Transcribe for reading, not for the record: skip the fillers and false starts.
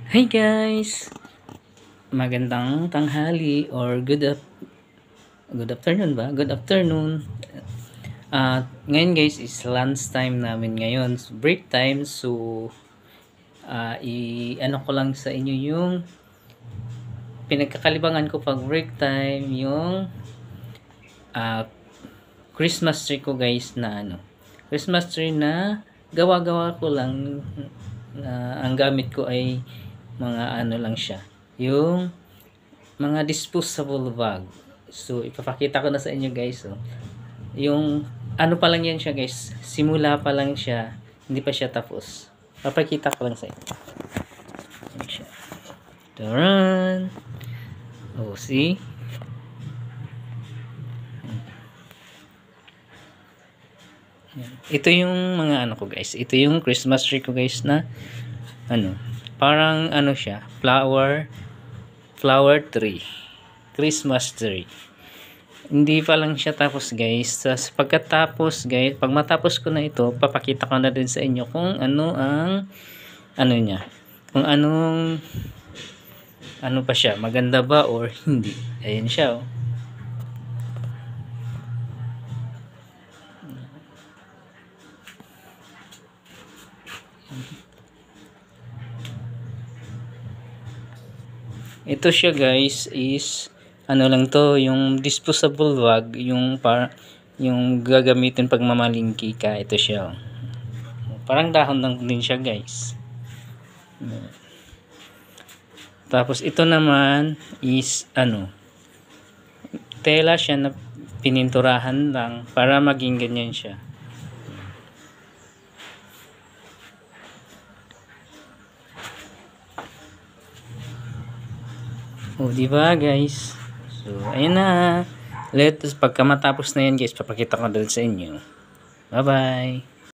Hi guys! Magandang tanghali or good afternoon ba? Good afternoon. Ngayon guys is lunch time namin ngayon. Break time. So, ano ko lang sa inyo yung pinagkakalibangan ko pag break time yung ah, Christmas tree ko guys na Christmas tree na gawa-gawa ko lang. Ang gamit ko ay mga lang siya. Yung mga disposable bag. So, ipapakita ko na sa inyo guys. So, yung pa lang yan siya guys. Simula pa lang siya. Hindi pa siya tapos. Papakita ko lang sa inyo. Yan siya. Taran! Oh, see? Yan. Ito yung mga ko guys. Ito yung Christmas tree ko guys na parang siya. Flower tree. Christmas tree. Hindi pa lang siya tapos guys. Pagkatapos guys, pag matapos ko na ito, papakita ko na din sa inyo kung ano ang niya. Kung anong pa siya, maganda ba or hindi. Ayan siya oh. Ito siya guys is lang to, yung disposable bag, yung gagamitin pag mamalingki ka. Ito siya. Parang dahon lang din siya guys. Tapos ito naman is tela siya na pininturahan lang para maging ganyan siya. Oh, di ba guys? So, ayun na. Pagka matapos na yan guys, papakita ko din sa inyo. Bye-bye.